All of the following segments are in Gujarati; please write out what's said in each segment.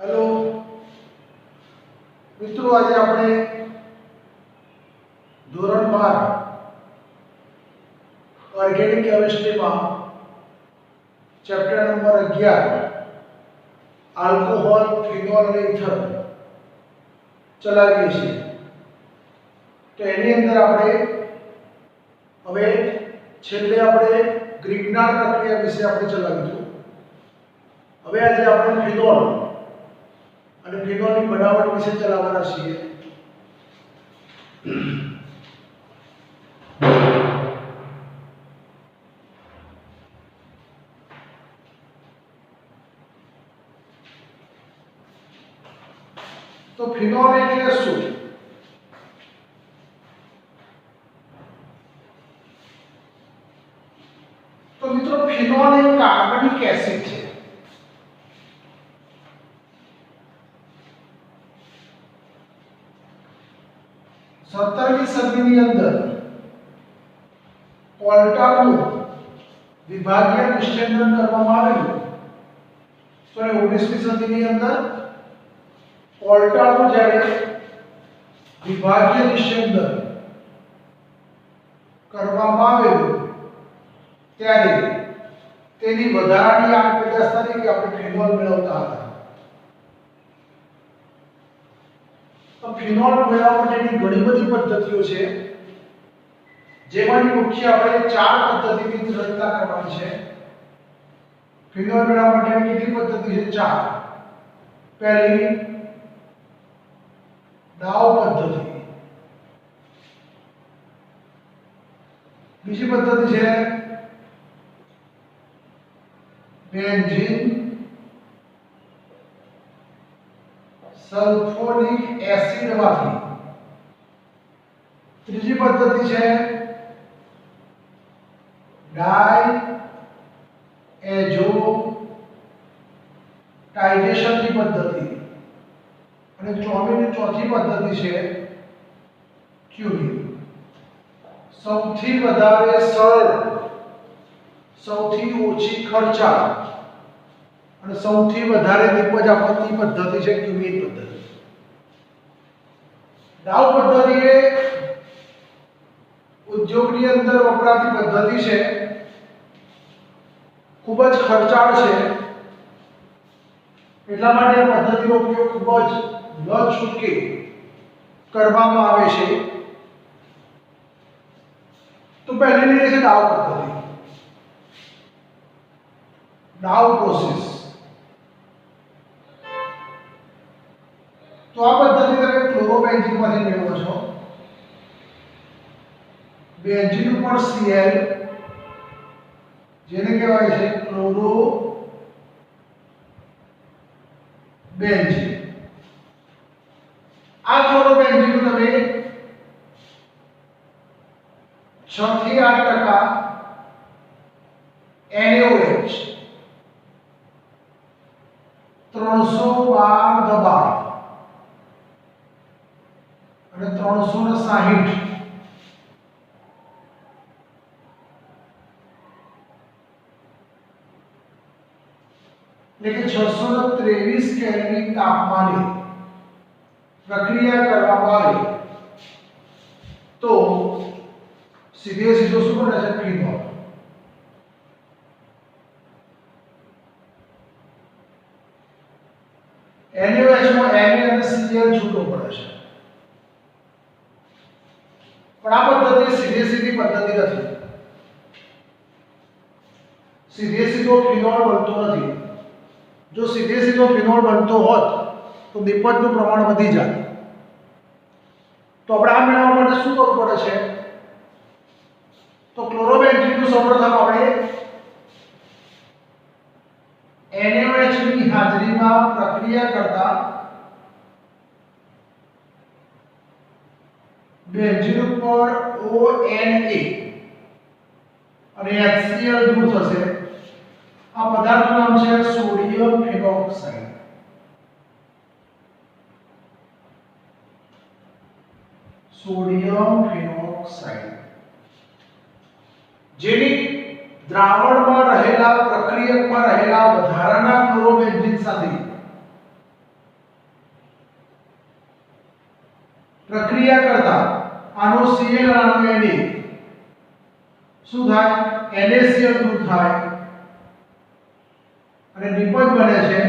हेलो मित्रों, आज આપણે ધોરણ 12 ઓર્ગેનિક કેમિસ્ટ્રીમાં ચેપ્ટર નંબર 11 આલ્કોહોલ, ફિનોલ અને ઇથર ચલાવીએ છીએ। તો એની અંદર આપણે હવે છેલ્લે આપણે ગ્રિગ્નાર્ડ પ્રક્રિયા વિશે આપણે ચલાવીશું। હવે આજે આપણે ફિનોલ અને ફિનોલની બનાવટ વિશે ચલાવવાના છીએ। तो ફિનોલ એટલે શું? તો મિત્રો, ફિનોલ એક કાર્બનિક એસિડ છે। સત્તરમી સદીની અંદર કોલ્ટાનું વિભાગીય નિષ્કર્ષણ કરવામાં આવેલું। તો 19મી સદીની અંદર કોલ્ટાનું જ્યારે વિભાગીય નિષ્કર્ષણ કરવામાં આવેલું ત્યારે તેની વધારાની આગ પેદાશ તરીકે આપણે ફિનોલ મેળવતા હતા। તો ફિનોલ મેળવવા માટેની ઘણી બધી પદ્ધતિઓ છે, જેમાંની મુખ્ય આપણે 4 પદ્ધતિની રચના કરવાની છે। ફિનોલ મેળવવા માટેની કેટલી પદ્ધતિ છે? 4। પહેલી દાવ પદ્ધતિ, બીજી પદ્ધતિ છે બેન્ઝીન સલ્ફોનિક એસિડ માંથી, ત્રીજી પદ્ધતિ છે ડાઈ એઝોટાઇઝેશનની પદ્ધતિ, અને ચોથી પદ્ધતિ છે ક્યુબિંગ। સૌથી વધારે સરળ, સૌથી ઓછી ખર્ચાળ અને સૌથી વધારે નિપજ આપતી પદ્ધતિ છે ક્યુબિંગ પદ્ધતિ। દાવ પદ્ધતિ એ ઉદ્યોગની અંદર વપરાતી પદ્ધતિ છે, ખૂબ જ ખર્ચાળ છે, એટલા માટે આ પદ્ધતિનો ઉપયોગ ખૂબ જ ન છૂટકે કરવામાં આવે છે। તો પહેલી છે દાવ પદ્ધતિ, દાવ પ્રોસેસ। तो आ पद्धति તમે ક્લોરોબેન્ઝીન માંથી મેળવો છો। બેન્ઝીન ઉપર Cl, જેને કહેવાય છે ક્લોરોબેન્ઝીન। આ ક્લોરોબેન્ઝીન તમે 6 થી 8% NaOH 312 દબાણ અને 360 लेकिन 623 કેલ્વિન તાપમાને પ્રક્રિયા કરવામાં આવે તો સીધે સીધો શું બને છે? ફિનોલ। NaOH માં Na અને Cl છૂટો પડે છે, પણ આ પદ્ધતિ સીધી પદ્ધતિ નથી। સીધો ફિનોલ બનતો નથી। જો સીધો ફિનોલ બનતો હોત તો નિપજનું પ્રમાણ વધી જાય। તો આપણે આ મેળવવા માટે શું કરવું પડે છે? તો ક્લોરોબેન્ઝીનનું સૌપ્રથમ આપણે NaOH ની હાજરીમાં પ્રક્રિયા કરતા બેન્ઝીન ઉપર ONA અને HCl દૂર થશે। આ પદાર્થનું નામ છે સોડિયમ ફિનોક્સાઇડ। સોડિયમ ફિનોક્સાઇડ જેની દ્રાવણમાં રહેલા પ્રક્રિયકમાં રહેલા વધારાના ક્લોરોબેન્ઝીન સાથે પ્રક્રિયા કરતા આનો Cl અને આનો Na શું થાય? NaCl દૂર થાય અને નિપજ બને છે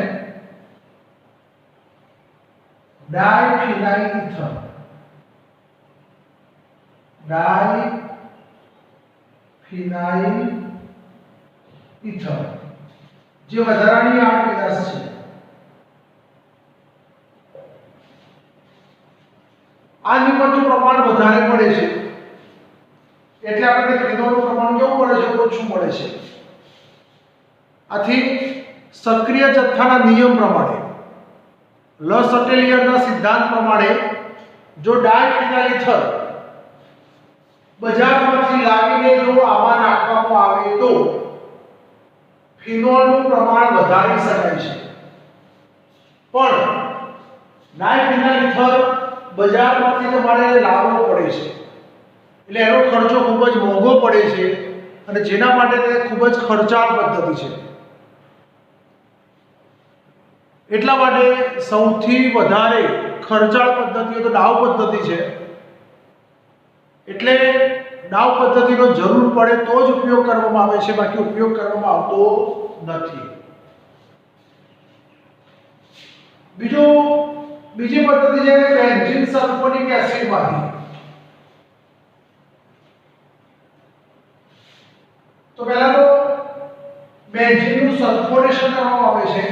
ડાયફિનાઇલ ઇથર. ડાયફિનાઇલ ઇથર જે વધારાની આડ પેદાશ છે. આ નિપજનું પ્રમાણ વધારે પડે છે એટલે આપણને ફિનોલનું પ્રમાણ કેવું મળે છે? ઓછું મળે છે. આથી સક્રિય જથ્થાના નિયમ પ્રમાણે લ સટેલિયરના સિદ્ધાંત પ્રમાણે જો ડાયફિનાઇલ ઇથર બજારમાંથી લાવીને જો આમાં નાખવામાં આવે તો ફિનોલનું પ્રમાણ વધારી શકાય છે. પણ ડાયફિનાઇલ ઇથર બજારમાંથી તમારે લાવવો પડે છે એટલે એનો ખર્ચો ખૂબ જ મોંઘો પડે છે અને જેના માટે તે ખૂબ જ ખર્ચાળ પદ્ધતિ છે. એટલા માટે સૌથી વધારે ખર્ચાળ પદ્ધતિ તો દાવ પદ્ધતિ છે. એટલે દાવ પદ્ધતિનો જરૂર પડે તો જ ઉપયોગ કરવામાં આવે છે, બાકી ઉપયોગ કરવામાં આવતો નથી. બીજી પદ્ધતિ છે બેન્ઝીન સલ્ફોનિક એસિડમાંથી. તો પહેલા તો બેન્ઝીનનું સલ્ફોનેશન કરવામાં આવે છે.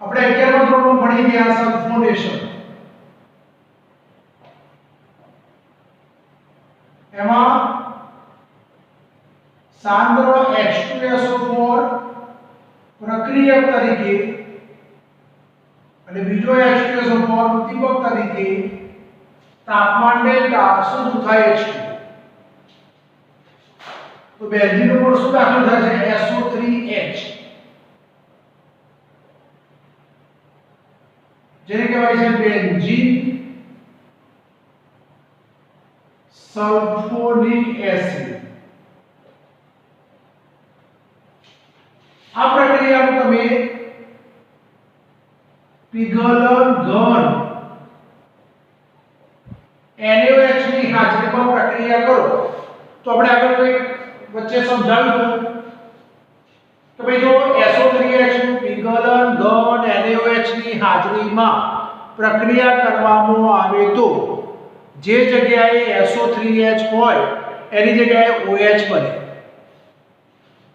આપણે 11મા ધોરણમાં ભણી ગયા સલ્ફોનેશન. એમાં સાંદ્ર H2SO4 પ્રક્રિયક તરીકે અને બીજો H2SO4 ઉદ્દીપક તરીકે તાપમાન ડેલ્ટા શું થાય H2. તો બેન્ઝીન ઉપર શું દાખલ થાય છે? SO3H જેને કહેવાય છે બેન્ઝીન સલ્ફોનિક એસિડ. આ પ્રક્રિયામાં તમે પીગલન ઘન NaOH ની હાજરીમાં પ્રક્રિયા કરો તો આપણે આગળ કોઈ વચ્ચે સમજાવ્યું કે ભાઈ જો SO3H નું પીગલન ઘન NaOH ની હાજરીમાં પ્રક્રિયા કરવામાં આવે તો જે જગ્યાએ SO3H હોય એની જગ્યાએ OH બને.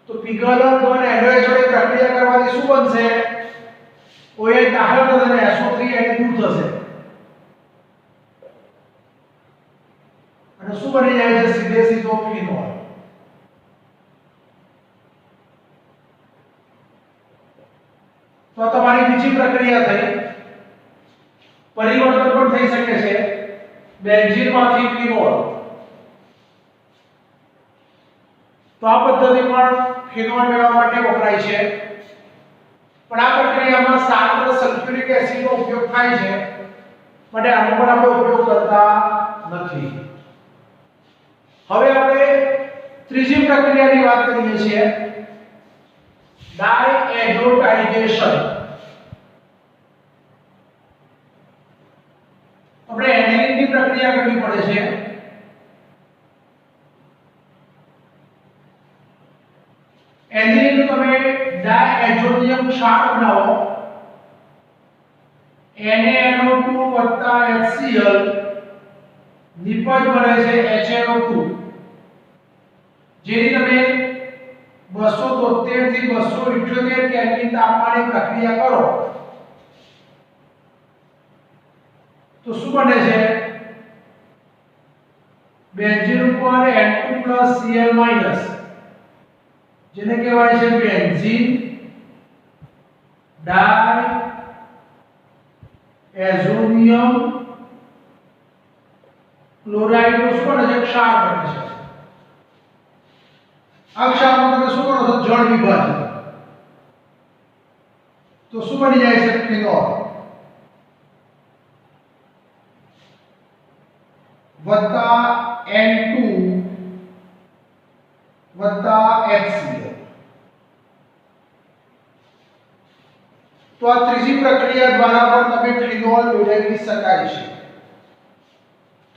તો પીગલન ઘન NaOH જોડે પ્રક્રિયા કરવાથી શું બનશે? OH દાખલ થશે અને SO3H દૂર થશે અને શું બની જાય છે? સીધો ફિનોલ. તો તમારી બીજી પ્રક્રિયા થઈ. પરિવર્તન પણ થઈ શકે છે બેન્ઝીનમાંથી ફિનોલ. તો આ પદ્ધતિ પણ ફિનોલ મેળવવા માટે વપરાય છે. પણ આ પ્રક્રિયામાં સાંદ્ર સલ્ફ્યુરિક એસિડનો ઉપયોગ થાય છે માટે આનો પણ આપણે ઉપયોગ કરતા નથી. હવે આપણે ત્રીજી પ્રક્રિયાની વાત કરીએ છીએ ડાયએડ્રોટાઇઝેશન. આપણે એનિલિનની પ્રક્રિયા કરવી પડે છે. એનિલિન તમે ડાયએડ્રોનિયમ ક્ષાર બનાવો NaNO2 HCl નિપજ બને છે HNO2 જેની તમે 273 થી 278 કેલ્વિન તાપમાને પ્રક્રિયા કરો તો શું બને છે? બેન્ઝીન ઉપર N2+Cl- જેને કહેવાય છે બેન્ઝીન ડાયએઝોનિયમ ક્લોરાઇડ નો શું બને છે? ક્ષાર બને છે. આ ક્ષારમાં તમે શું કરો છો? જળ વિભાજન. તો શું બની જાય છે? ફિનોલ વત્તા N2 વત્તા HCl. તો આ ત્રીજી પ્રક્રિયા દ્વારા પણ તમે ફિનોલ મેળવી શકાય છે।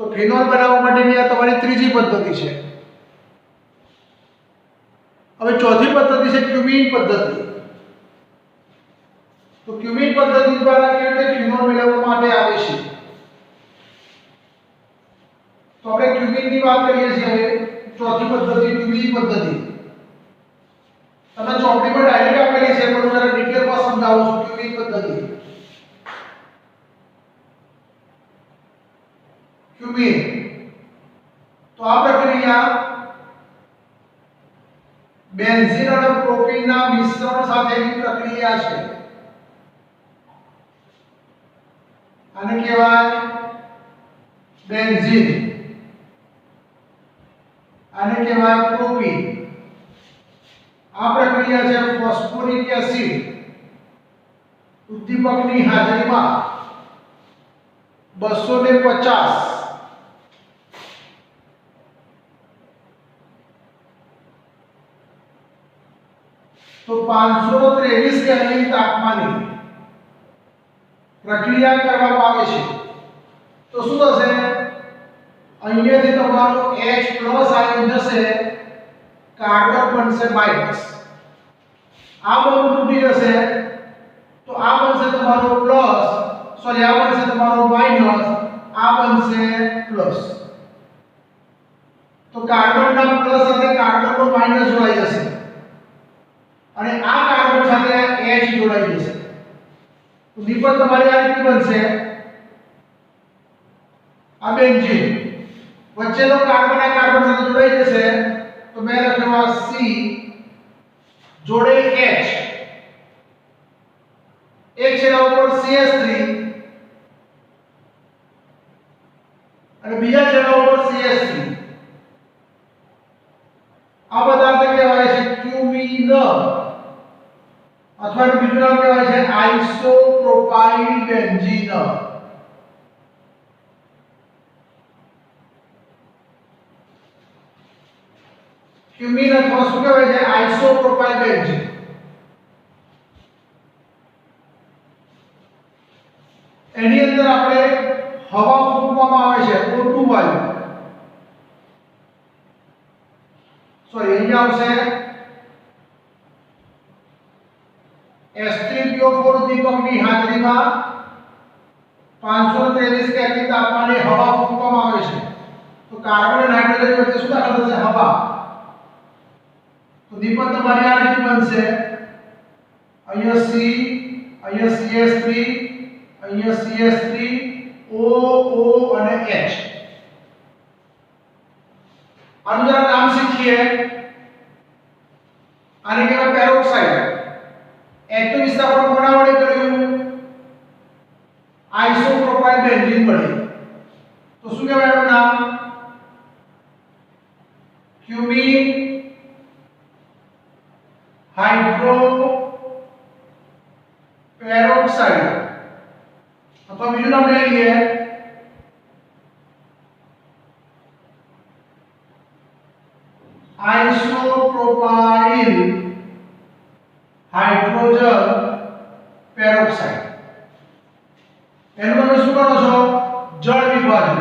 તો ફિનોલ બનાવવા માટેની આ તમારી ત્રીજી પદ્ધતિ છે। હવે ચોથી પદ્ધતિ છે ક્યુમિન પદ્ધતિ। તો ક્યુમિન પદ્ધતિ દ્વારા કેવી રીતે ફિનોલ મેળવવા માટે આવે છે? તો આપણે ક્યુમિનની વાત કરીએ છીએ। ચોથી પદ્ધતિ ક્યુમિન પદ્ધતિ તમે ચોપડીમાં ડાયરેક્ટ આપેલી છે, પણ જરા ડિટેલમાં સમજાવું છું ક્યુમિન પદ્ધતિ। ક્યુમિન તો આ પ્રક્રિયા બેન્ઝીન અને પ્રોપીનના મિશ્રણ સાથેની પ્રક્રિયા છે। આને કહેવાય બેન્ઝીન, આને કહેવાય પ્રોપીન। આ પ્રક્રિયા છે ફોસ્ફોરિક એસિડ ઉદ્દીપકની હાજરીમાં 250 તો 523 કેલ્વિન તાપમાને પ્રક્રિયા કરવામાં આવે છે। તો શું થશે? અહીંયાથી તમારો H+ આયન જશે, કાર્બન બનશે માઈનસ, આ બોન્ડ તૂટી જશે તો આ બનશે તમારો પ્લસ, સોરી આ બનશે તમારો માઈનસ, આ બનશે પ્લસ। તો કાર્બનના પ્લસ સાથે કાર્બનનો માઈનસ જોડાઈ જશે અને આ કાર્બન સાથે આ H જોડાઈ જશે। તો નિપજ તમારી આ રીતે બનશે। આ બેન્ઝીન વચ્ચેનો કાર્બન આ કાર્બન સાથે જોડાઈ જશે તો મેં લખ્યું આ C જોડે H, એક છેડા ઉપર CH3 અને બીજા છેડા ઉપર CH3। આ પદાર્થ કહેવાય છે ક્યુમિન અથવા બીજું નામ કહેવાય છે આઇસોપ્રોપાઇલ બેન્ઝીન। ક્યુમિન અથવા શું કહેવાય છે આઇસોપ્રોપાઇલ બેન્ઝીન। એની અંદર આપણે હવા ફૂંકવામાં આવે છે O2 વાયુ, સોરી અહીંયા આવશે H3PO4 ઉદ્દીપકની હાજરીમાં 523 કેલ્વિન તાપમાને હવા ફૂંકવામાં આવે છે। તો કાર્બન અને નાઇટ્રોજન વચ્ચે શું દાખલ થશે? હવા। તો નિપજ તમારી આ રીતે બનશે। અહીંયા C, અહીંયા CH3, અહીંયા CH3, O, O અને H। આનું જરા નામ શીખીએ। આને કહેવાય પેરોક્સાઇડ। H તો વિસ્થાપન કોના વડે કર્યું? આઇસોપ્રોપાઇલ બેન્ઝીન વડે। તો શું કહેવાય એનું નામ? ક્યુમિન હાઇડ્રો પેરોક્સાઇડ અથવા બીજું નામ લઈ લઈએ આઇસોપ્રોપાઇલ હાઇડ્રોજન પેરોક્સાઇડ। એનું તમે શું કરો છો? જળ વિભાજન।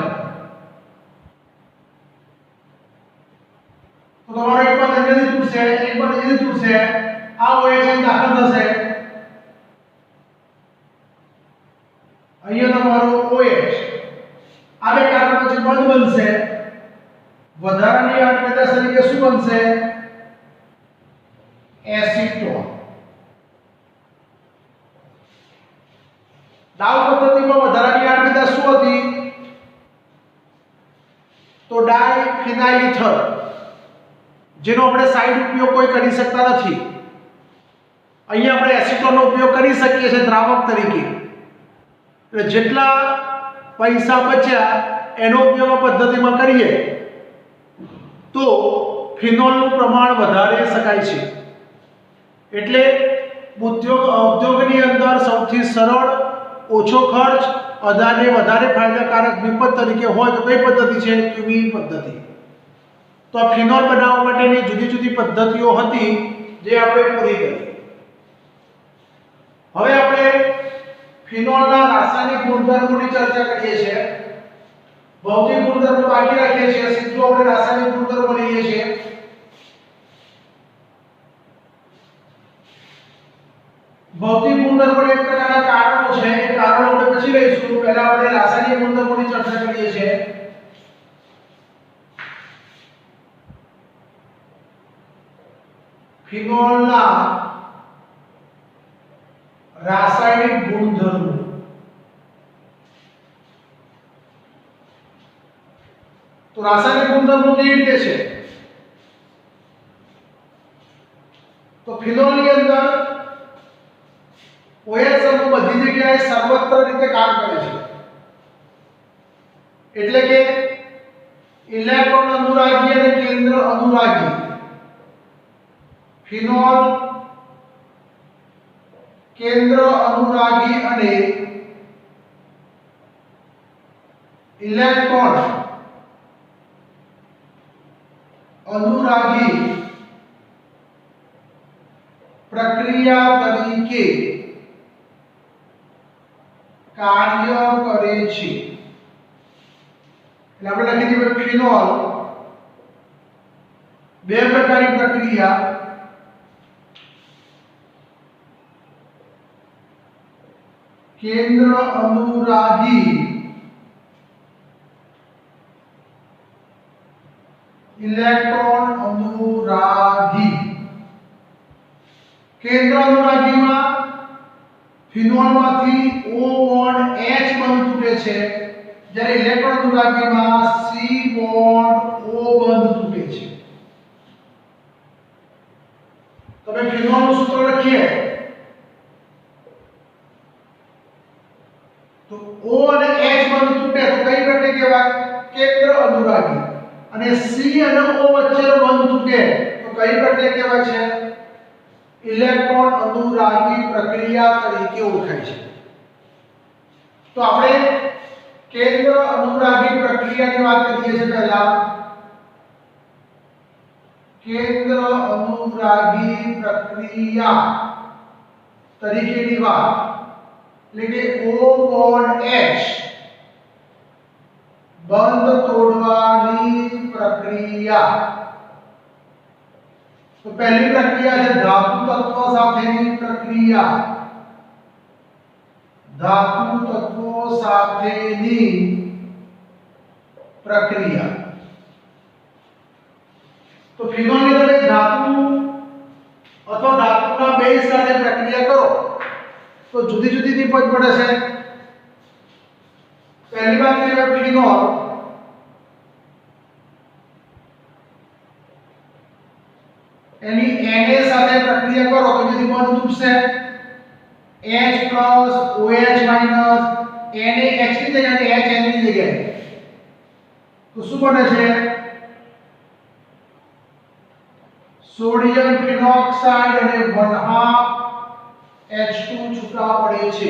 તો તમારો એક પદ અહીંયાથી તૂટશે, એક પદ અહીંયાથી તૂટશે, આ OH દાખલ થશે, અહીંયા તમારો OH, આ બે કાર્બન પછી બંધ બનશે, વધારાની આઠ પેદાશ તરીકે શું બનશે? એસિટોન। ડાઉ પદ્ધતિમાં વધારાની આઠ પેદાશ શું હતી? તો ડાયફિનાઇલ ઇથર, જેનો આપણે સાઇડ ઉપયોગ કોઈ કરી શકતા નથી। અહીંયા આપણે એસિટોનનો ઉપયોગ કરી શકીએ છીએ દ્રાવક તરીકે। એટલે જેટલા પૈસા બચ્યા એનો ઉપયોગ આ પદ્ધતિમાં કરીએ તો ફિનોલનું પ્રમાણ વધારી શકાય છે। એટલે ઉદ્યોગની અંદર સૌથી સરળ, ઓછો ખર્ચ અને વધારે ફાયદાકારક નિપજ તરીકે હોય તો કઈ પદ્ધતિ છે? ક્યુમિન પદ્ધતિ। તો આ ફિનોલ બનાવવા માટેની જુદી જુદી પદ્ધતિઓ હતી જે આપણે પૂરી કરી। હવે આપણે ફિનોલના રાસાયણિક ગુણધર્મોની ચર્ચા કરીએ છીએ. ભૌતિક ગુણધર્મો બાકી રાખીએ છીએ, સીધું આપણે રાસાયણિક ગુણધર્મો લઈએ છીએ. ભૌતિક ગુણધર્મો એક પ્રકારના કારણો છે, એ કારણો આપણે પછી લઈશું. પહેલા આપણે રાસાયણિક ગુણધર્મોની ચર્ચા કરીએ છીએ. ફિનોલના રાસાયણિક ગુણધર્મો. તો રાસાયણિક ગુણધર્મો કેવી રીતે છે? તો ફિનોલની અંદર OH સમૂહ બધી જગ્યાએ સર્વત્ર રીતે કામ કરે છે. એટલે કે ઇલેક્ટ્રોન અનુરાગી અને કેન્દ્ર અનુરાગી. ફિનોલ કેન્દ્ર અનુરાગી અને ઇલેક્ટ્રોન અનુરાગી પ્રક્રિયા તરીકે કાર્ય કરે છે. એટલે આપણે લખી દીધું ફિનોલ બે પ્રકારની પ્રક્રિયા केंद्र अनुरागी इलेक्ट्रॉन अनुरागी. केंद्र अनुरागी में फिनोल मांथी O बॉन्ड H बंध तूटे छे, જ્યારે ઇલેક્ટ્રોન अनुरागी में C बॉन्ड O बंध तूटे छे. तो मैं फिनोल નું સૂત્ર લખીએ तो O અને H બંધ તૂટે તો કઈ પ્રક્રિયા કહેવાય? કેન્દ્ર અનુરાગી. અને C અને O વચ્ચેનો બંધ તૂટે તો કઈ પ્રક્રિયા કહેવાય છે? ઇલેક્ટ્રોન અનુરાગી પ્રક્રિયા તરીકે ઓળખાય છે. તો આપણે કેન્દ્ર અનુરાગી પ્રક્રિયાની વાત કરીએ છીએ. પહેલા કેન્દ્ર અનુરાગી પ્રક્રિયા તરીકેની વાત એટલે કે O બॉन्ड H બંધ તોડવાની પ્રક્રિયા. તો પહેલી પ્રક્રિયા છે ધાતુ તત્વ સાથેની પ્રક્રિયા. ધાતુ તત્વો સાથેની પ્રક્રિયા. તો ફિનોલની તમે ધાતુ અથવા ધાતુના બેઝ સાથે પ્રક્રિયા કરો तो जुदी जुदी निपज पड़े से. पहली बात है फिनोल यानी Na સાથે પ્રક્રિયા કરો તો જેથી બંધ તૂટશે H OH Na H ની જગ્યાએ H N ની જગ્યાએ તો શું બને છે? સોડિયમ ફિનોક્સાઇડ અને 1/2 H2 છૂટા પડે છે.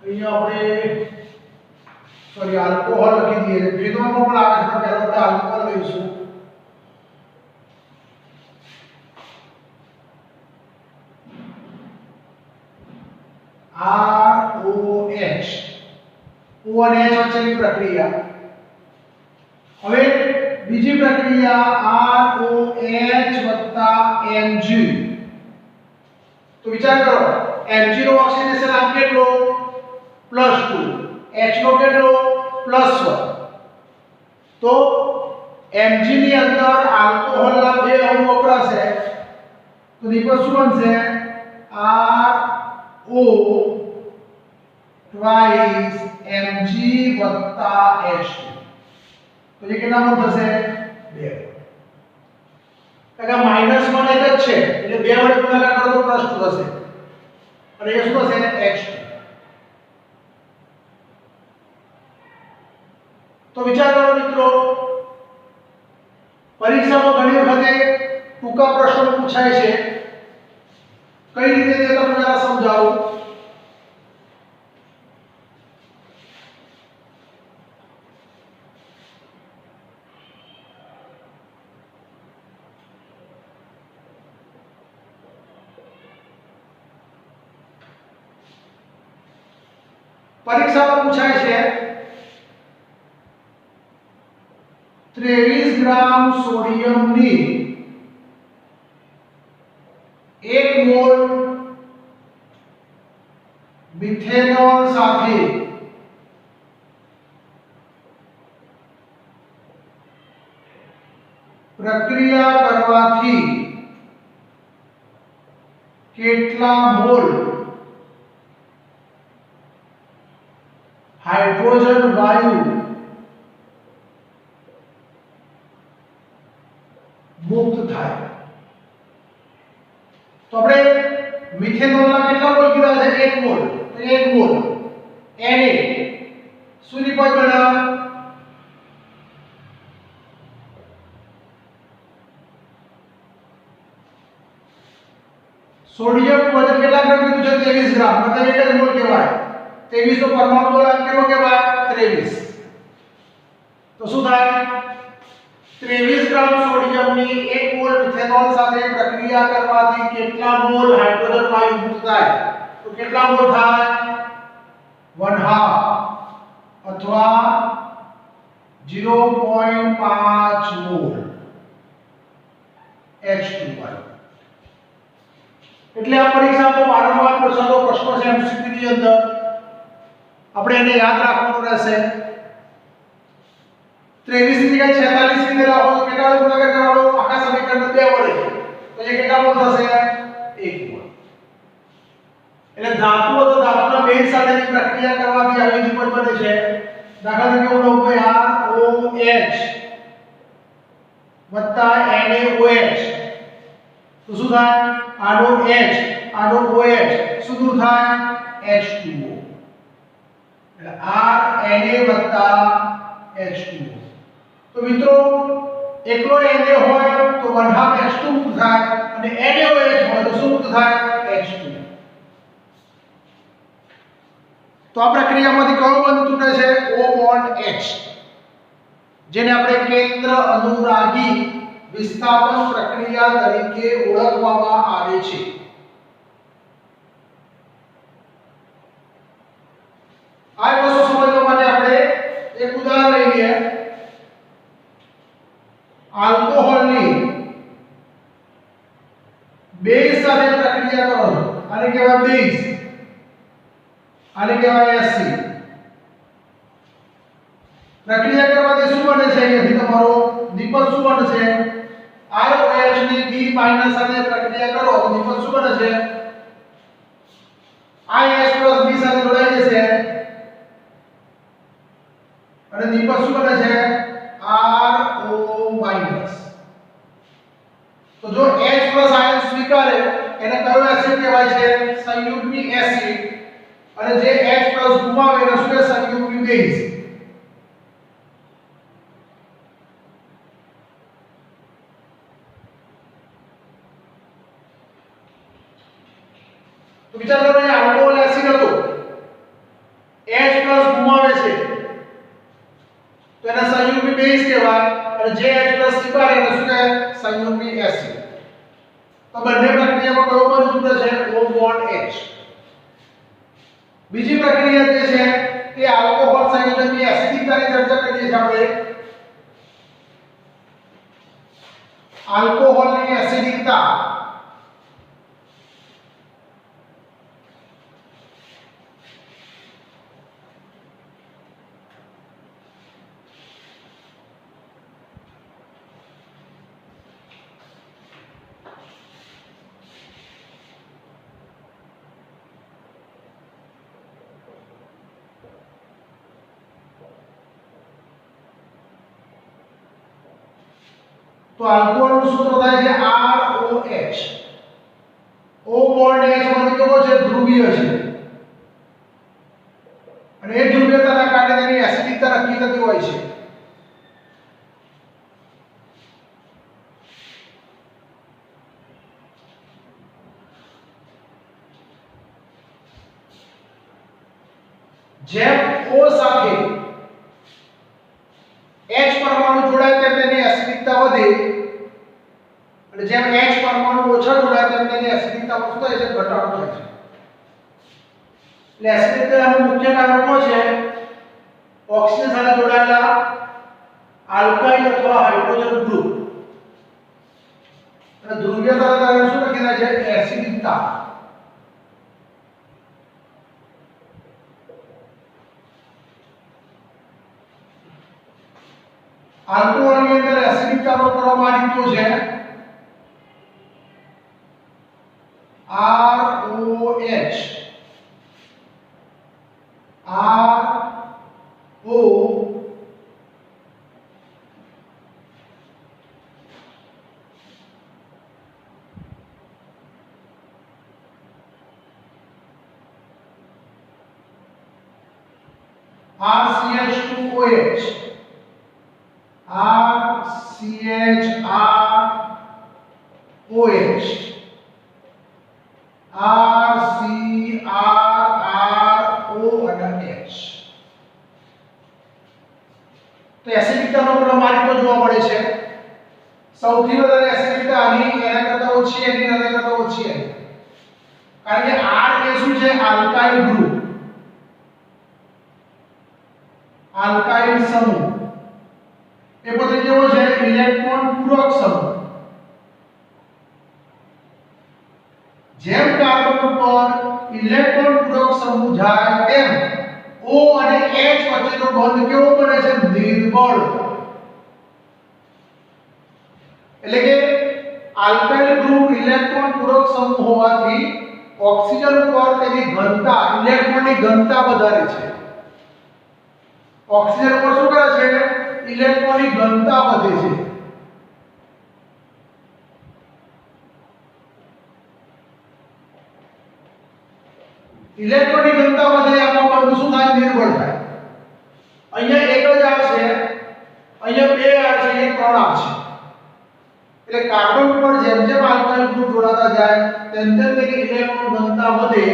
અહીંયા આપણે સોરી આલ્કોહોલ લખી દઈએ. ફિનોલમાં પણ આવે છે, પહેલા આપણે આલ્કોહોલ લઈશું. ROH O અને H વચ્ચેની પ્રક્રિયા. હવે બીજી પ્રક્રિયા ROH Mg. તો વિચાર કરો Mg નો ઓક્સિડેશન આંક કેટલો? +2. H નો કેટલો? +1. તો Mg ની અંદર આલ્કોહોલના બે અણુ વપરાશે તો નિપજ શું બનશે? RO twice Mg H2. તો એ કેટલા મોલ થશે? 2. કારણ -1 એક જ છે એટલે 2 વડે ગુણાકાર કરો તો +2 થશે અને એ શું થશે? H2. તો વિચાર કરો મિત્રો, પરીક્ષામાં ઘણી વખતે ટૂંકા પ્રશ્નો પૂછાય છે. કઈ રીતે તે તમને જરા સમજાવું. પરીક્ષામાં પૂછાય છે 23 ગ્રામ સોડિયમની 1 મોલ મિથેનોલ સાથે પ્રક્રિયા કરવાથી કેટલા મોલ હાઇડ્રોજન વાયુ મુક્ત થાય? તો આપણે મિથેનોલના કેટલા મોલ કીધા છે? 1 મોલ. તો 1 મોલ Na શું ની પદ બન્યા? સોડિયમ વજન કેટલા ગ્રામ કીધું છે? 23 ગ્રામ. મતલબ 1 જ મોલ કહેવાય. 23 નો પરમાણુ દળાંક કેટલો કહેવાય? 23. તો શું થાય? 23 ગ્રામ સોડિયમની 1 મોલ મિથેનોલ સાથે પ્રક્રિયા કરવાથી કેટલા મોલ હાઇડ્રોજન વાયુ મુક્ત થાય? તો કેટલા મોલ થાય? 1/2 અથવા 0.5 મોલ H2 એટલે આ પરીક્ષામાં વારંવાર પૂછાતો પ્રશ્ન છે MCQ ની અંદર. આપણે એને યાદ રાખવાનું રહેશે. 23 ની જગ્યાએ 46 ની રાખો તો કેટલા વડે ગુણાકાર કરવાનો? આખા સમીકરણ 2 વડે. તો એ કેટલા મોલ થશે? 1 મોલ. એટલે ધાતુઓ તો ધાતુના બેઝ સાથેની પ્રક્રિયા કરવાથી આવી નિપજ બને છે. દાખલા તરીકે હું લઉં ભાઈ ROH NaOH. તો શું થાય? આનો H આનો OH શું દૂર થાય? H2O. એટલે Na H2O. તો મિત્રો એકલો Na હોય તો 1/2 H2 મુક્ત થાય અને NaOH હોય તો શું મુક્ત થાય? H2. તો આ પ્રક્રિયામાંથી કયો બંધ તૂટે છે? O બોન્ડ H, જેને આપણે કેન્દ્ર અનુરાગી વિસ્થાપન પ્રક્રિયા તરીકે ઓળખવામાં આવે છે. આ વસ્તુ સમજવા માટે આપણે એક ઉદાહરણ લઈએ. આલ્કોહોલની બેઝ સાથે પ્રક્રિયા કરો. આને કહેવાય બેઝ, આને કહેવાય એસિડ. પ્રક્રિયા કરવાથી શું બને છે? અહીંથી તમારો નિપજ શું બનશે? ROH ની B- સાથે પ્રક્રિયા કરો તો નિપજ શું બને છે? IH B સાથે જોડાઈ જશે અને નિપજ શું બને છે? RO-. તો જો H+ આયન સ્વીકારે એને કયો એસિડ કહેવાય છે? સંયુગ્મી એસિડ. અને જે H+ ગુમાવે એને શું કહેવાય? સંયુગ્મી બેઝ. તો વિચાર કરો અહીં આલ્કોહોલ એસિડ હતો, H+ ગુમાવે છે તો એને સંયુગ્મી બેઝ કહેવાય અને જે H+ સ્વીકારે એને શું કહેવાય? સંયુગ્મી એસિડ. તો બંને પ્રક્રિયામાં કયો બંધ તૂટે છે? O bond H. બીજી પ્રક્રિયા જે છે તે આલ્કોહોલ સંયોજનની એસિડિકતાની ચર્ચા કરીએ છીએ આપણે. આલ્કોહોલની એસિડિકતા તો આલ્કોહોલનું સૂત્ર થાય છે ROH. O બોન્ડ H માંથી કેવો છે? ધ્રુવીય છે અને એ ધ્રુવીયતાના કારણે તેની એસિડિકતા નક્કી થતી હોય છે. જેમ O સાથે H પરમાણુ જોડાય તેમ તેની એસિડિકતા વધે અને જેમ H પરમાણુ ઓછા જોડાય તેમ તેની એસિડિકતામાં શું થાય છે? ઘટાડો થાય છે. એટલે એસિડિકતાનું મુખ્ય કારણ શું છે? ઓક્સિજન સાથે જોડાયેલા આલ્કાઇલ અથવા હાઇડ્રોજન ગ્રુપ. અને ધ્રુવીયતાના કારણે શું લખેલા છે? એસિડિકતા. આલ્કોહોલની અંદર એસિડિકતાનો ક્રમ આ રીતનો છે: ROH, RO, RCH2OH, RCHROH, RCRRO અને H. તો એસિડિકતાનો ક્રમ આ રીતે જોવા મળે છે. સૌથી વધારે એસિડિકતા આની એના કરતા ઓછી એની એના કરતા ઓછી એની. કારણ કે R એ શું છે? આલ્કાઇલ ગ્રુપ, આલ્કાઇલ સમૂહ. એ પોતે કેવો છે? ઇલેક્ટ્રોન પૂરક સમૂહ. જેમ કાર્બન ઉપર ઇલેક્ટ્રોન પૂરક સમૂહ જાય તેમ O અને H વચ્ચેનો બંધ કેવો બને છે? નિર્બળ. એટલે કે આલ્કાઇલ ગ્રુપ ઇલેક્ટ્રોન પૂરક સમૂહ હોવાથી ઓક્સિજન ઉપર તેની ઘનતા, ઇલેક્ટ્રોનની ઘનતા વધારે છે. ઓક્સિજન ઉપર શું કરે છે? ઇલેક્ટ્રોનની ઘનતા વધે છે. ઇલેક્ટ્રોનની ઘનતા વધે આમાં બંધ શું થાય? નિર્બળ થાય. અહીંયા એક જ આવશે, અહીંયા બે આવશે, અહીંયા ત્રણ આવશે. એટલે કાર્બન પર જેમ જેમ આલ્કાઇલ ગ્રુપ જોડાતા જાય તેમ તેમ તેની ઇલેક્ટ્રોન ઘનતા વધે.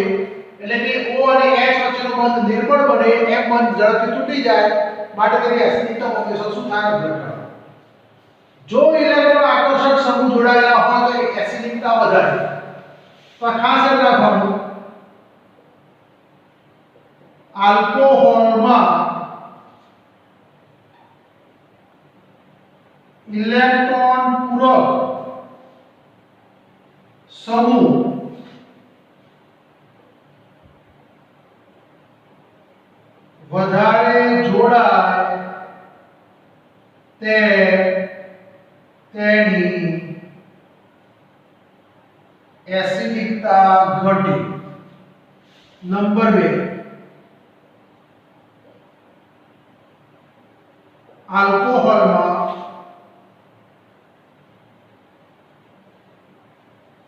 એટલે કે O અને H વચ્ચેનો બંધ નિર્બળ બને, એમ બંધ ઝડપથી તૂટી જાય, માટે તેની એસિડિકતા પ્રતિશત શું થાય? ઘટાડે. જો ઇલેક્ટ્રોન આકર્ષક સમૂહ જોડાયેલા હોય તો એસિડિકતા વધારે. તો ખાસ યાદ રાખવાનું, આલ્કોહોલમાં ઇલેક્ટ્રોન પૂરક સમૂહ વધારે જોડાય તે તેની એસિડિકતા ઘટે. નંબર 2, આલ્કોહોલમાં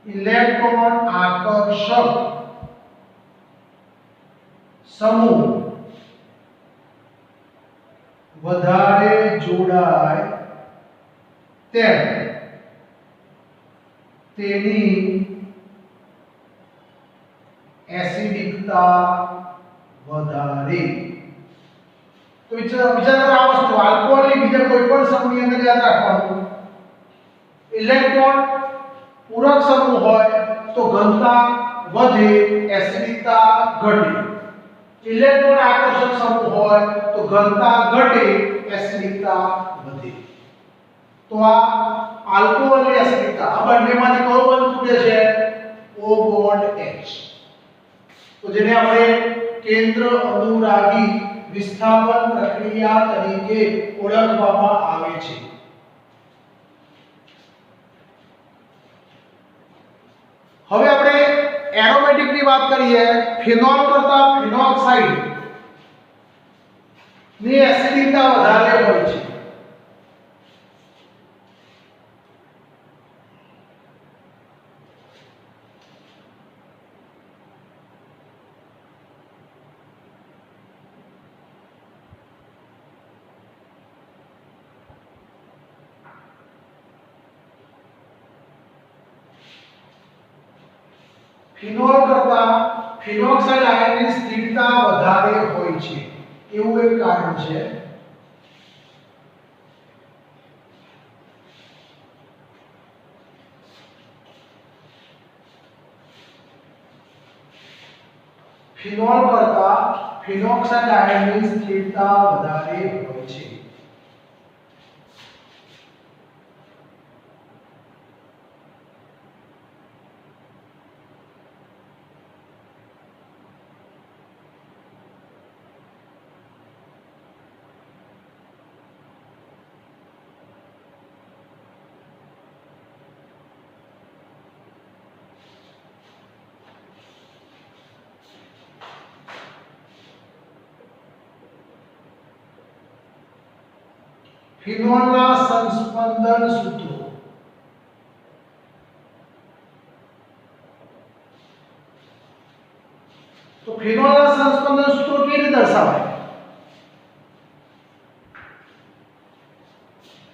ઇલેક્ટ્રોન આકર્ષક સમૂહ વધારે જોડાય તેમ તેની એસિડિકતા વધારે. તો વિચાર કરો આ વસ્તુ, આલ્કોહોલની બીજા કોઈ પણ સમૂહની અંદર યાદ રાખવાનું, ઇલેક્ટ્રોન પૂરક સમૂહ હોય તો ઘનતા વધે, એસિડિકતા ઘટે. ઇલેક્ટ્રોન આકર્ષક સમૂહ હોય તો ઘનતા ઘટે, એસિડિકતા વધે. તો આ આલ્કોહોલની એસિડિકતા, આ બંનેમાંથી કયો બંધ તૂટે છે? O bond H. તો જેને આપણે કેન્દ્ર અનુરાગી વિસ્થાપન પ્રક્રિયા તરીકે ઓળખવામાં આવે છે. હવે આપણે એરોમેટિક ની વાત કરીએ. ફિનોલ કરતા ફિનોક્સાઇડ ની એસિડિકતા વધારે હોય છે. ફિનોલ કરતા ફિનોક્સાઇડ આયનની સ્થિરતા વધારે હોય છે, એવું એક કારણ છે. ફિનોલ કરતા ફિનોક્સાઇડ આયનની સ્થિરતા વધારે હોય છે. ફિનોલના સંસ્પંદન સૂત્રો. તો ફિનોલના સંસ્પંદન સૂત્રો કેવી રીતે દર્શાવાય?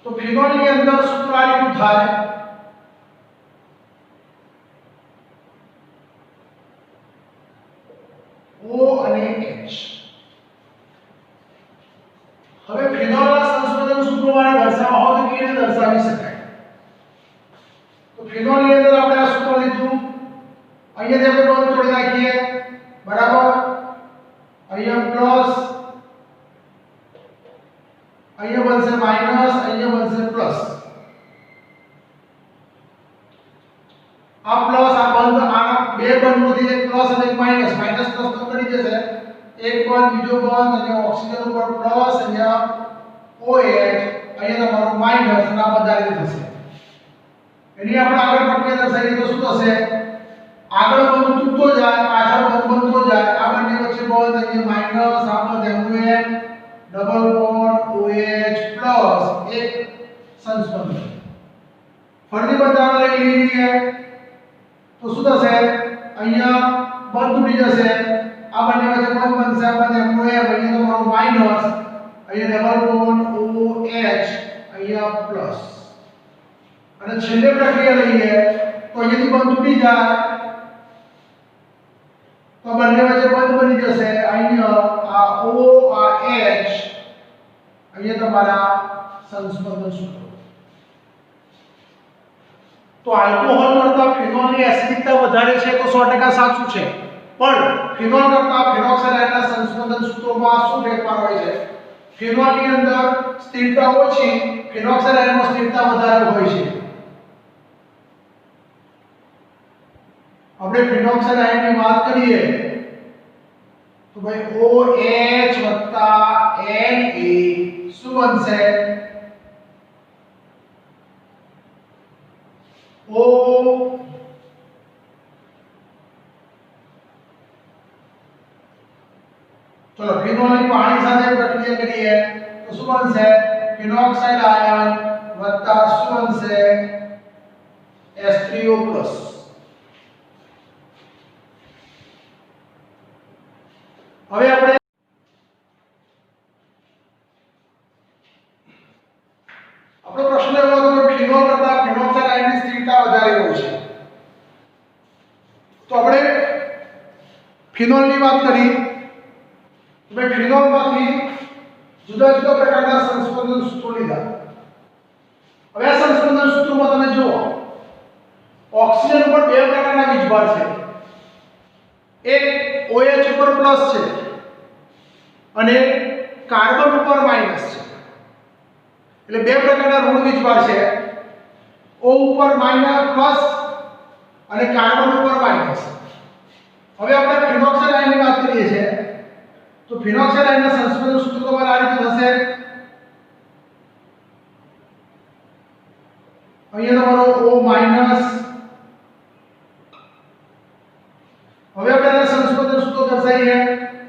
તો ફિનોલની અંદર સૂત્ર આ રીતનું થાય. O અને H. હવે ફિનોલના સંસ્પંદન સૂત્રોવાળે દર્શાવવા હોય તો કેવી રીતે દર્શાવી શકાય? તો ફિનોલની અંદર આપણે આ સૂત્ર લીધું, અહીંયાથી આપણે બંધ તોડી નાખીએ, બરાબર? અહીંયા પ્લસ, અહીંયા બનશે માઈનસ, અહીંયા બનશે પ્લસ. આ પ્લસ આ બંધ, આ બે બંધમાંથી એક પ્લસ અને એક માઈનસ, માઈનસ પ્લસ તો કરી જશે. એક બંધ બીજો બંધ, અને ઓક્સિજન ઉપર પ્લસ, અહીંયા OH, અહીંયા તમારો માઈનસ, અને આ બધા રીતે થશે. એની આપણે આગળ પ્રક્રિયા દર્શાવીએ તો શું થશે? આગળ બંધ તૂટતો જાય, પાછળ બંધ બનતો જાય. આ બંને વચ્ચે બંધ, અહીંયા માઈનસ, આ બંધ MON, double bond OH plus એક સંસ્પંદન. ફરીથી બંધારણ લઈ લઈએ તો શું થશે? અહીંયા બંધ તૂટી જશે, આ બંને વચ્ચે બંધ બનશે, આ બંધ MOM, અહીંયા તમારો માઈનસ, અહીંયા ડબલ બોન્ડ OH, અહીંયા પ્લસ. અને છેલ્લે પ્રક્રિયા લઈએ તો અહીંયાથી બંધ તૂટી જાય તો બંને વચ્ચે બંધ બની જશે. અહીંયા આ O આ H, અહીંયા તમારા સંસ્પંદન સૂત્રો. તો આલ્કોહોલ કરતા ફિનોલની એસિડિકતા વધારે છે તો 100% સાચું છે. પણ ફિનોલ કરતા ફિનોક્સાઇડ આયનના સંસ્પંદન સૂત્રોમાં શું ફેરફાર હોય છે? ફિનોલની અંદર સ્થિરતા ઓછી, ફિનોક્સાઇડ આયનમાં સ્થિરતા વધારે હોય છે. આપણે ફિનોક્સાઇડ આયનની વાત કરીએ તો ભાઈ OH Na શું બનશે? O ચલો ફિનોલની પાણી સાથે પ્રક્રિયા કરીએ તો શું બનશે? ફિનોક્સાઇડ આયન વત્તા શું બનશે? H3O+. હવે આપણે આપણો પ્રશ્ન એવો હતો કે ફિનોલ કરતા ફિનોક્સાઇડ આયનની સ્થિરતા વધારે હોય છે. તો આપણે ફિનોલની વાત કરી. હવે ફિનોલમાંથી જુદા જુદા પ્રકારના સંસ્પંદન સૂત્રો લીધા. હવે આ સંસ્પંદન સૂત્રોમાં તમે જુઓ, ઓક્સિજન ઉપર બે પ્રકારના વીજભાર છે. એક OH ઉપર પ્લસ છે અને કાર્બન ઉપર માઈનસ છે. એટલે બે પ્રકારના ઋણ વીજભાર છે. O ઉપર માઈનસ પ્લસ અને કાર્બન ઉપર માઈનસ. હવે આપણે ફિનોક્સાઇડ આયનની વાત કરીએ છીએ તો ફિનોક્સાઇડ આયનના સંસ્પંદન સૂત્રો તમારે આ રીતે થશે. અહીંયા તમારો O માઈનસ. હવે આપણે સંસ્પંદન સૂત્રો દર્શાવીએ.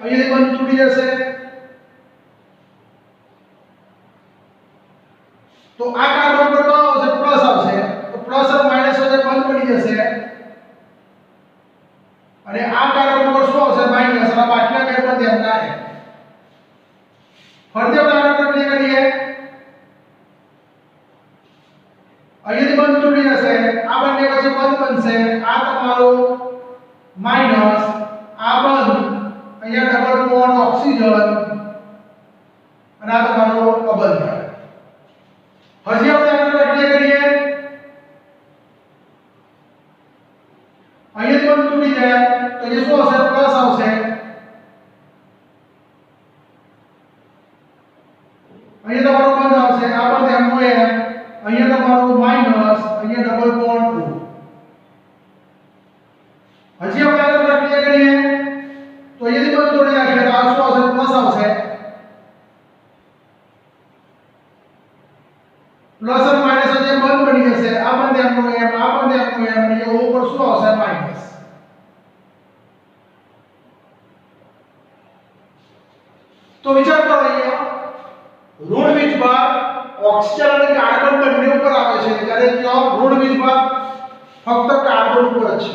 અહીંયાથી બંધ તૂટી જશે તો આ કાર્બન પર તો આવશે પ્લસ આવશે, તો પ્લસ અને માઈનસ વચ્ચે બંધ પડી જશે. અને આ કાર્બન પર શું આવશે? માઈનસ. અને બાકીના બે બંધ એમ ના રહે. ફરીથી આપણે આગળ પ્રક્રિયા કરીએ. અહીંયાથી બંધ તૂટી જશે, આ બંને વચ્ચે બંધ બનશે. આ તમારો માઈનસ, આ બંધ, અહીંયા ડબલ બોન્ડ ઓક્સિજન, અને આ તમારો અબંધ થાય. હજી આપણે આગળ પ્રક્રિયા કરીએ. અહીંયા બંધ તૂટી જાય તો એ શું આવશે? પ્લસ આવશે. વીજભાર ઓક્સિજન અને કાર્બન બંને ઉપર આવે છે, ત્યારે ત્યાં ઋણ વીજભાર ફક્ત કાર્બન ઉપર જ છે,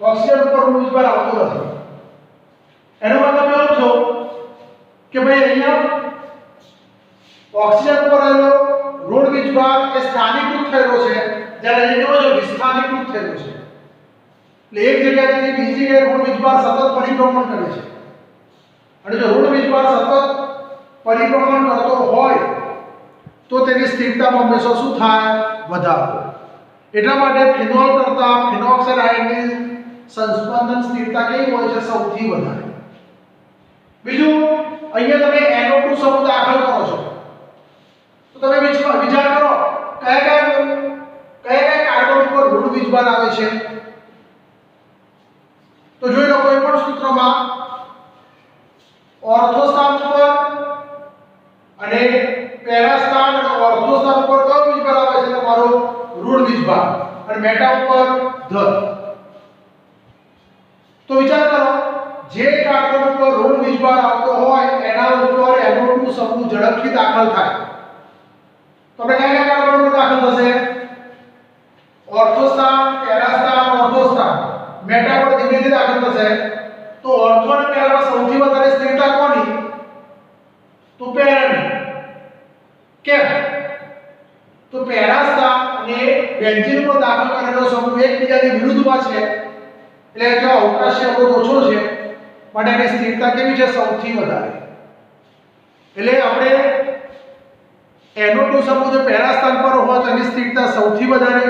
ઓક્સિજન ઉપર ઋણ વીજભાર આવતો નથી. એનો મતલબ એવો થયો કે ભાઈ અહીંયા ઓક્સિજન પર રહેલો ઋણ વીજભાર એ સ્થાનીકૃત થયેલો છે, જ્યારે અહીંયા કેવો છે વિસ્થાનીકૃત થયેલો છે. એટલે એક જગ્યાએથી બીજી જગ્યાએ ઋણ વીજભાર સતત પરિભ્રમણ કરે છે, અને જો ઋણ વીજભાર સતત પરિભ્રમણ કરતો હોય તો તેની સ્થિરતામાં હંમેશા શું થાય? વધારો. એટલા માટે ફિનોલ કરતા ફિનોક્સાઇડ આયનની સંસ્પંદન સ્થિરતા કેવી હોય છે? સૌથી વધારે. બીજું, અહીંયા તમે NO2 સમૂહ દાખલ કરો છો તો તમે વિચાર કરો કયા કાર્બન ઉપર ઋણ વીજભાર આવે છે? તો જોઈ લો, કોઈ પણ સૂત્રમાં ઓર્થો સ્થાન ઉપર અને પેરા સ્થાન અને ઓર્થો સ્થાન ઉપર કયો વીજભાર આવે છે? તમારો ઋણ વીજભાર, અને મેટા ઉપર ધન. તો વિચાર કરો, જે કાર્બન ઉપર ઋણ વીજભાર આવતો હોય એના ઉપર NO2 સમૂહ ઝડપથી દાખલ થાય. તો આપણે કયા કાર્બન ઉપર દાખલ થશે? ઓર્થો સ્થાન, પેરા સ્થાન, ઓર્થો સ્થાન. મેટા પર ધીમે ધીમે દાખલ થશે. તો ઓર્થો અને પેરામાં સૌથી વધારે સ્થિરતા કોની? તો પેરાની. કેમ? તો પેરા સ્થાન અને બેન્ઝીન પર દાખલ કરેલો સમૂહ એકબીજાની વિરુદ્ધમાં છે, એટલે કે અવકાશી અવરોધ ઓછો છે, માટે એની સ્થિરતા કેવી છે? સૌથી વધારે. એટલે આપણે NO2 સમૂહ જો પેરા સ્થાન પર હોય તો એની સ્થિરતા સૌથી વધારે,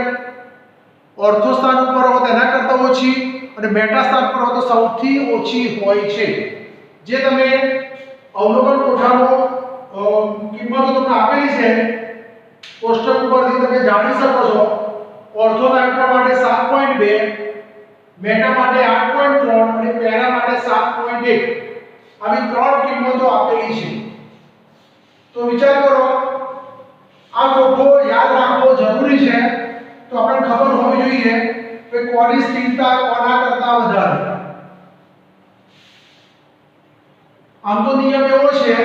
ઓર્થો સ્થાન ઉપર હોય તેના કરતાં ઓછી, અને મેટા સ્થાન પર હોય તો સૌથી ઓછી હોય છે. જે તમે અવલોકન કોઠામાં કિંમતો તમને આપેલી છે કોષ્ટક ઉપરથી તમે જાણી શકો છો. ઓર્થો નાઇટ્રો માટે 7.2, મેટા માટે 8.3 અને પેરા માટે 7.1 આવી ત્રણ કિંમતો આપેલી છે. તો વિચાર કરો, આ કોઠો યાદ રાખવો જરૂરી છે. તો આપણને ખબર હોવી જોઈએ કે કોની સ્થિરતા કોના કરતા વધારે. આમ તો નિયમ એવો છે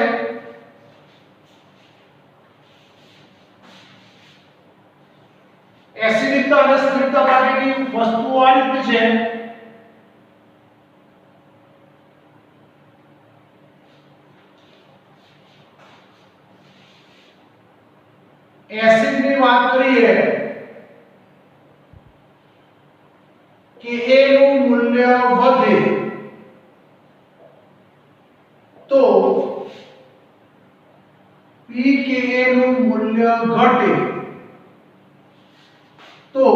એસિડિકતા અને સ્થિરતા માટેની વસ્તુઓ આ રીતે છે. એસિડ ની વાત કરીએ કે A નું મૂલ્ય વધે તો pKa નું મૂલ્ય ઘટે તો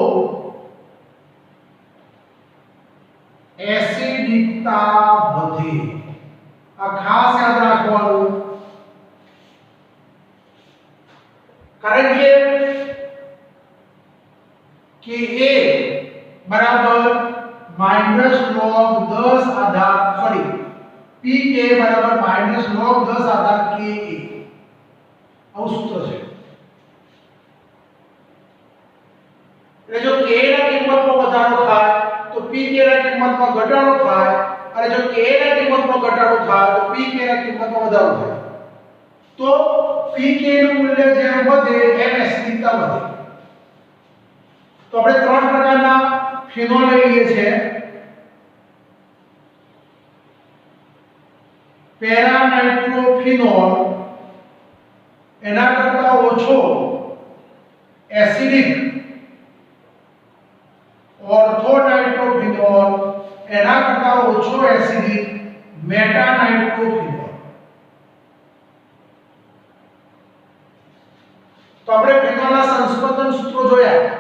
એસિડિકતા વધે. આ ખાસ યાદ રાખવાનું, કારણ કે Ka બરાબર -log10 આધાર pK બરાબર -log10 આધાર Ka. આવું સૂત્ર છે. એટલે જો Ka ના કિંમતમાં વધારો થાય તો pK ના કિંમતમાં ઘટાડો થાય, અને જો Ka ના કિંમતમાં ઘટાડો થાય તો pK ના કિંમતમાં વધારો થાય. તો pK નું મૂલ્ય જેમ વધે એમ એસિડિકતા વધે. તો આપણે ત્રણ પ્રકારના ફિનોલ લઈએ છીએ. પેરા નાઇટ્રોફિનોલ એના કરતા ઓછો એસિડિક, ઓર્થો નાઇટ્રોફિનોલ એના કરતા ઓછો એસિડિક, મેટા નાઇટ્રોફિનોલ. તો આપણે ફિનોલના સંસ્પંદન સૂત્રો જોયા.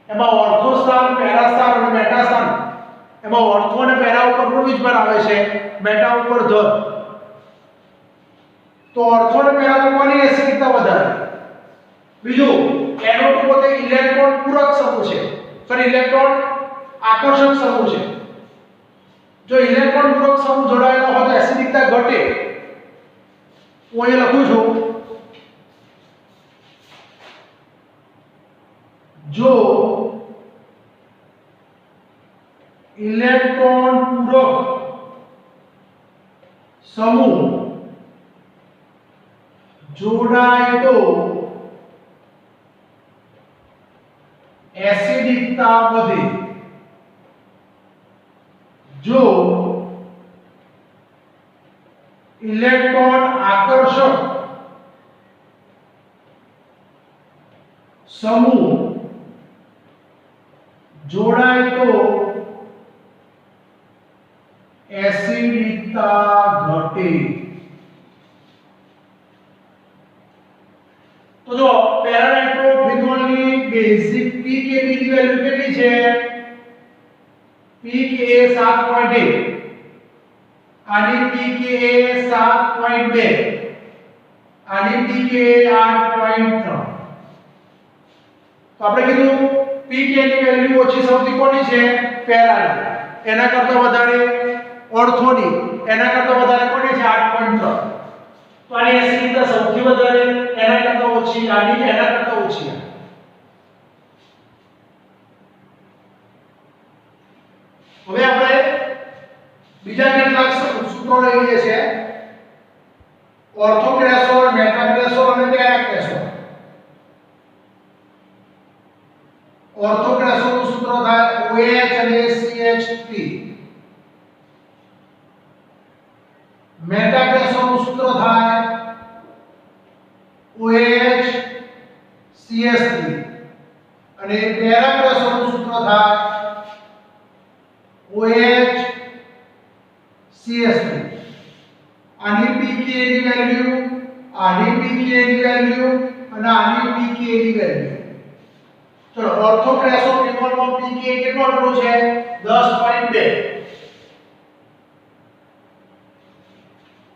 એમાં ઓર્થો સ્થાન, પેરા સ્થાન અને મેટા સ્થાન. એમાં ઓર્થો અને પેરા ઉપર ઋણ વીજભાર આવે છે, મેટા ઉપર ધન. તો ઓર્થો અને પેરા પર કોની એસિડિકતા વધારે? બીજું, NO2 પોતે ઇલેક્ટ્રોન પૂરક સમૂહ છે, ઇલેક્ટ્રોન આકર્ષક સમૂહ છે. જો ઇલેક્ટ્રોન પૂરક સમૂહ જોડાયેલો હોય તો એસિડિકતા ઘટે. હું અહીં લખું છું, જો ઇલેક્ટ્રોન પૂરક સમૂહ જોડાય તો એસિડિકતા વધે, જો ઇલેક્ટ્રોન આકર્ષક સમૂહ જોડાય તો એસિડિકતા ઘટે। તો જો પેરાનાઇટ્રોફિનોલ ની બેઝિક pKa ની વેલ્યુ કેટલી છે? pKa 7.1, આની pKa 7.2, આની pKa 8.3। તો આપણે કીધું pKa ની વેલ્યુ ઓછી સૌથી કોની છે? પેરાની। એના કરતા વધારે ઓર્થોની, એના કરતા વધારે કોની છે? 8.3। તો આની એસિડિકતા સૌથી વધારે, એના કરતા ઓછી, આની એના કરતા ઓછી। હવે આપણે બીજા કેટલાક સૂત્રો લઈ લઈએ છીએ, ઓર્થોક્રેસોલ, મેટાક્રેસોલ અને પેરાક્રેસોલ। ઓર્થોક્રેસોલ નું સૂત્ર થાય OH અને CH3, મેટાક્રેસોલ નું સૂત્ર થાય OH CH3 અને પેરાક્રેસોલ નું સૂત્ર થાય OH CH3। આની pKa ની વેલ્યુ, આની pKa ની વેલ્યુ અને આની pKa ની વેલ્યુ। ચલો ઓર્થોક્રેસોફિનોલ નો pKa કેટલો આટલો છે? 10.2।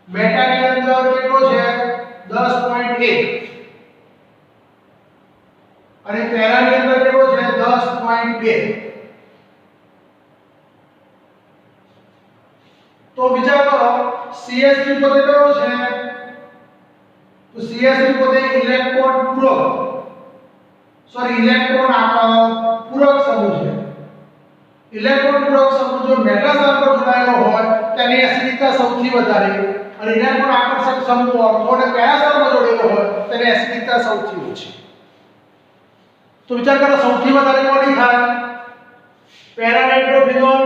મેટા ની અંદર કેટલો છે? 10.1 અને પેરા ની અંદર કેટલો છે? 10.2। તો વિચાર કરો CH3 પોતે કયો છે? તો CH3 પોતે ઇલેક્ટ્રોન પૂરક, ઇલેક્ટ્રોન પૂરક સમૂહ છે। ઇલેક્ટ્રોન પૂરક સમૂહ જો મેટલ સાથે જોડાયેલો હોય તેની એસિડિકતા સૌથી વધારે, અને ઇલેક્ટ્રોન આકર્ષક સમૂહ ઓર્થો અને પેરા સાથે જોડાયેલો હોય તેની એસિડિકતા સૌથી ઓછી। તો વિચાર કરો સૌથી વધારે કોની થાય? પેરાનાઇટ્રોફિનોલ,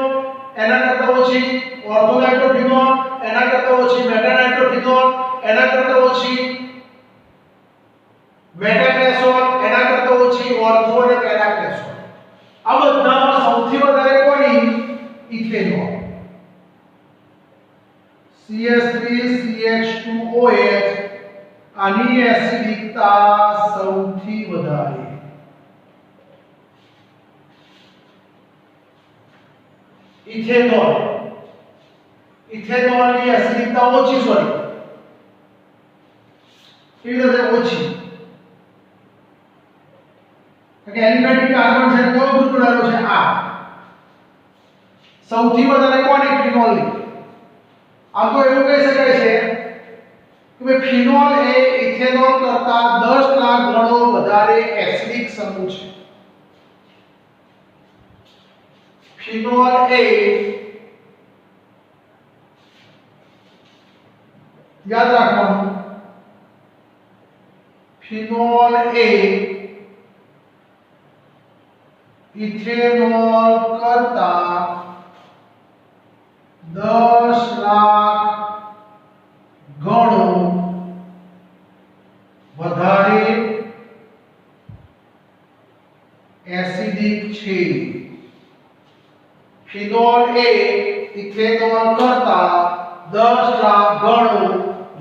એના કરતા ઓછી ઓર્થોનાઇટ્રોફિનોલ, એના કરતા ઓછી મેટાનાઇટ્રોફિનોલ, એના કરતા ઓછી મેટાક્રેસોલ, એના કરતા ઓછી ઓર્થો અને પેરાક્રેસોલ। આ બધામાં સૌથી વધારે કોની? ઇથેનોલ। CH3CH2OH આની એસિડિકતા સૌથી વધારે। ઇથેનોલ, ઇથેનોલ ની એસિડિકતા ઓછી, કેવી રીતે ઓછી? કે એલિમેન્ટિક કાર્બન છે કયો ગ્રુપ જોડાયેલો છે? આ સૌથી વધારે કોની? ફિનોલ ની। આ તો એવું કહી શકાય છે કે ફિનોલ એ ઇથેનોલ કરતા 10 લાખ ગણો વધારે એસિડિક સમૂહ છે। ફિનોલ એ, યાદ રાખવાનું, ફિનોલ એ ઇથેનોલ કરતા 10 લાખ ગણો વધારે એસિડિક છે। ફિનોલ એ ઇથેનોલ કરતા 10 લાખ ગણો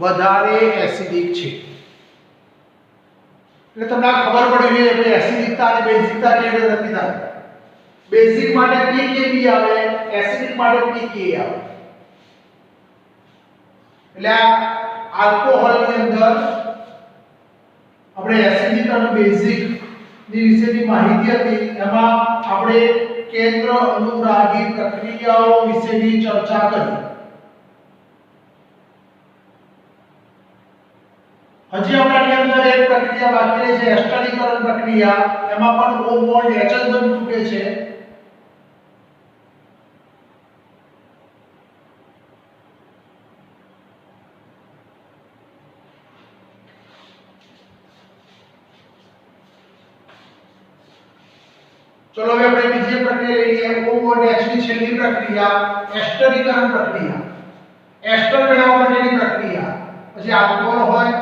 વધારે એસિડિક છે। એટલે તમને ખબર પડવી જોઈએ કે એસિડિકતા અને બેઝિકતા કેવી રીતે નક્કી થાય। બેઝિક માટે pKb આવે, એસિડિક માટે pKa આવે। એટલે આલ્કોહોલની અંદર આપણે એસિડિક અને બેઝિક ની વિશેની માહિતી હતી, એમાં આપણે કેન્દ્ર અનુરાગી પ્રક્રિયાઓ વિશેની ચર્ચા કરી। હજી આપણી અંદર એક પ્રક્રિયા બાકી રહી છે, એસ્ટરીકરણ પ્રક્રિયા। એમાં પણ O બોન્ડ H બંધ તૂટે છે। चलो હવે આપણે બીજી પ્રક્રિયા લઈ લઈએ O બોન્ડ H ની છેલ્લી પ્રક્રિયા એસ્ટરીકરણ પ્રક્રિયા એસ્ટર બનાવવા માટેની પ્રક્રિયા પછી આલ્કોહોલ હોય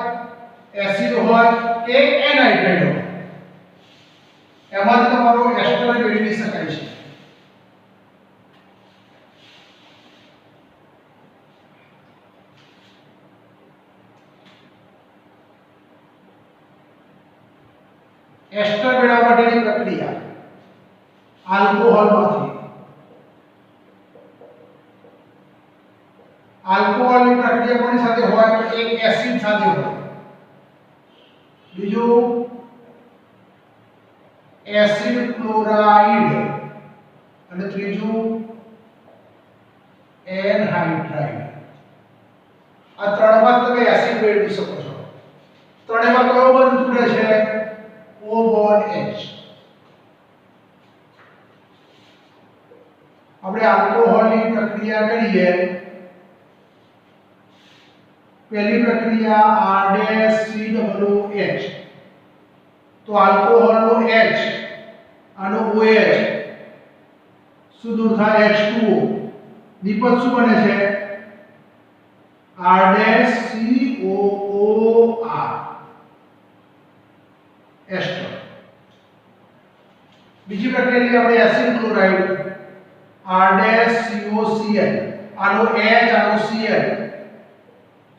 એસિડ હોય કે એનાઇટ્રાઇડ હોય એમાંથી તમારો એસ્ટર મેળવી શકાય છે एस्टर मेळववा माटेनी प्रक्रिया आल्कोहोलमांथी आल्कोहोलनी प्रक्रिया कोनी साथे होय तो एक एसिड साथे होय बीजो एसिड क्लोराइड અને ત્રીજું એનહાઇડ્રાઇડ આ ત્રણમાં તમે એસિડ મેળવી શકો છો ત્રણેયમાં કયો બંધ તૂટે છે O bond H આપણે આલ્કોહોલની પ્રક્રિયા કરીએ પહેલી પ્રક્રિયા R-COOH તો આલ્કોહોલનો H આનો OH શું દૂર થાય H2O નિપજ શું બને છે R-COOR एस्टर बीजी प्रक्रिया लिए આપણે એસિડ ક્લોરાઇડ R-COCl આનો H આનો Cl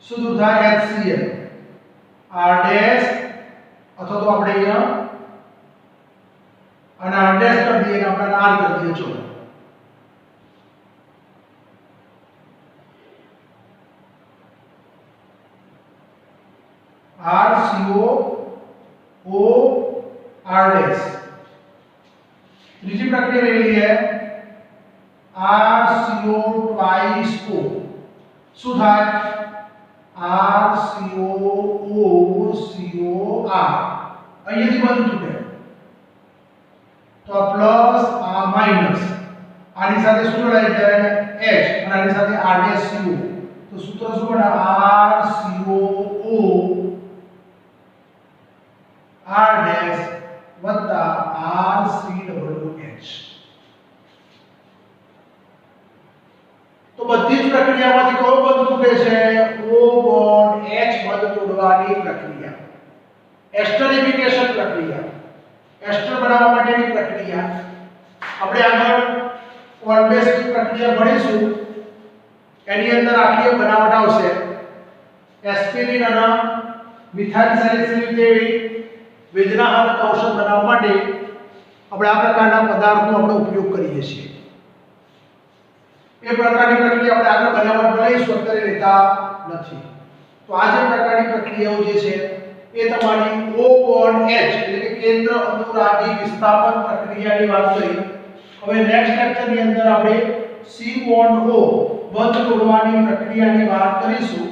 શું દૂર થાય HCl R- અથવા તો આપણે અહીંયા અને R- કરી દઈએ અને આપણે R કરી દઈએ ચલો RCO O R dash तीसरी प्रक्रिया ले ली है RCO twice O सुधार RCO OCOR અહીંયાથી બંધ તૂટે તો પ્લસ આ માઈનસ આની સાથે શું જોડાઈ જાય H અને આની સાથે R-CO તો સૂત્ર શું બને RCOO R dash वत्ता RCOOH तो बધી જ પ્રક્રિયામાંથી કયો બંધ તૂટે છે O બોન્ડ H બંધ તોડવાની પ્રક્રિયા એસ્ટરિફિકેશન પ્રક્રિયા એસ્ટર બનાવવા માટેની પ્રક્રિયા આપણે આગળ કોલ્બેસની પ્રક્રિયા ભણીશું એની અંદર આખી બનાવટ આવશે એસ્પિરિન અને મિથાઇલ સેલિસિલિક જેવી વેદનાહરક ઔષધ બનાવવા માટે આપણે આ પ્રકારના પદાર્થનો આપણે ઉપયોગ કરીએ છીએ એ પ્રકારની પ્રક્રિયા આપણે આગળ બનાવવા બનાવીશું અત્યારે લેતા નથી તો આ જે પ્રકારની પ્રક્રિયાઓ જે છે એ તમારી O બોન્ડ H એટલે કે કેન્દ્ર અનુરાગી વિસ્થાપન પ્રક્રિયાની વાત કરી હવે નેક્સ્ટ લેક્ચરની અંદર આપણે C બોન્ડ O બંધ તોડવાની પ્રક્રિયાની વાત કરીશું